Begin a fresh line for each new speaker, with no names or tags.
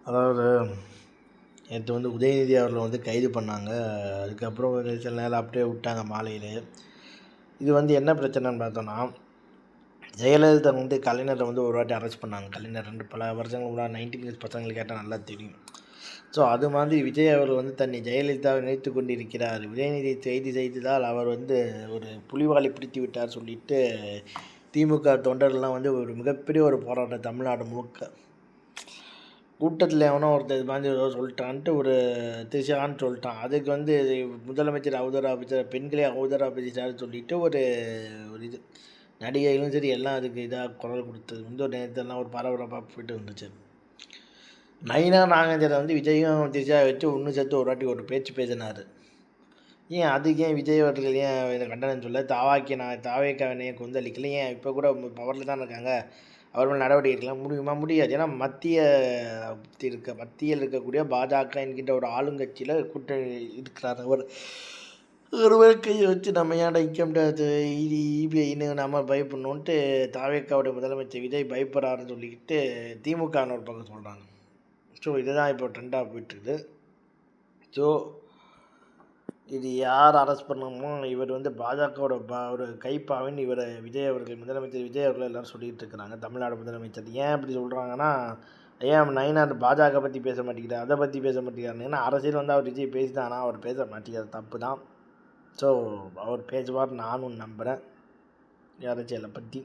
அதாவது நேற்று வந்து உதயநிதி அவர்களை வந்து கைது பண்ணாங்க. அதுக்கப்புறம் ஒரு சில நேரம் அப்படியே விட்டாங்க மாலையிலே. இது வந்து என்ன பிரச்சனைன்னு பார்த்தோன்னா, ஜெயலலிதா வந்து கலைஞரை வந்து ஒரு வாட்டி அரெஸ்ட் பண்ணாங்க. கலைஞர் பல வருஷங்களுக்கு முன்னாடி 90 கிட்ஸ் பசங்களுக்கு கேட்டால் நல்லா தெரியும். ஸோ அது மாதிரி விஜய் அவர்கள் வந்து தன்னை ஜெயலலிதாவை நினைத்து கொண்டிருக்கிறார். உதயநிதியை கைது செய்ததால் அவர் வந்து ஒரு புலிவாலை பிடித்து விட்டார் சொல்லிட்டு திமுக தொண்டர்கள்லாம் வந்து ஒரு மிகப்பெரிய ஒரு போராட்டம் தமிழ்நாடு முழுக்க. கூட்டத்தில் எவனோ ஒருத்தர் இது மாதிரி ஏதோ சொல்லிட்டான்ட்டு ஒரு திரிஷான்னு சொல்லிட்டான். அதுக்கு வந்து முதலமைச்சர் அவதூறா பேசுகிறார், பெண்களே அவதூறா பேசிட்டாருன்னு சொல்லிட்டு ஒரு ஒரு இது நடிகைகளும் சரி எல்லாம் அதுக்கு இதாக குரல் கொடுத்தது வந்து ஒரு நேரத்தெல்லாம் ஒரு பரபரப்பாக போயிட்டு இருந்துச்சு. நைனா நாகேந்திரன் வந்து விஜயும் திரிஷா வச்சு ஒன்று சேர்த்து ஒரு வாட்டி ஒரு பேச்சு பேசினார். ஏன் அதுக்கு ஏன் விஜய் அவர்கள் ஏன் இதை கண்டனம் சொல்ல தாவேக்காவினை கொந்தளிக்கல? ஏன் இப்போ கூட பவரில் தான் இருக்காங்க, அவர் மேல் நடவடிக்கை எடுக்கலாம் முடியுமா? முடியாது. ஏன்னா மத்தியில் இருக்கக்கூடிய பாஜக என்கின்ற ஒரு ஆளுங்கட்சியில் கூட்டணி இருக்கிறார் அவர். ஒருவர் கையை வச்சு நம்ம ஏன்டா இன்கம் டேக்ஸ் இபிஐன்னு நம்ம பயப்படணுன்ட்டு தாவேக்காவுடைய முதலமைச்சர் விஜய் பயப்படுறாருன்னு சொல்லிக்கிட்டு திமுகன்னு ஒரு பக்கம் சொல்கிறாங்க. ஸோ இதுதான் இப்போ ட்ரெண்டாக போயிட்டுருக்குது. ஸோ இது யார் அரெஸ்ட் பண்ணணுமோ இவர் வந்து பாஜகவோட ஒரு கைப்பாவின்னு இவர் விஜய் அவர்கள் முதலமைச்சர் விஜய் அவர்கள் எல்லோரும் சொல்லிகிட்டு இருக்கிறாங்க. தமிழ்நாடு முதலமைச்சர் ஏன் இப்படி சொல்கிறாங்கன்னா, ஏன் நைனா பாஜக பற்றி பேச மாட்டேங்கிறார், அதை பற்றி பேச மாட்டேங்கிறாருன்னு. ஏன்னா அரசியல் வந்து அவர் விஜய் பேசிதானா, அவர் பேச மாட்டேங்கிறார், தப்பு தான். ஸோ அவர் பேசுவார் நானும் நம்புகிறேன் அரசியலை பற்றி.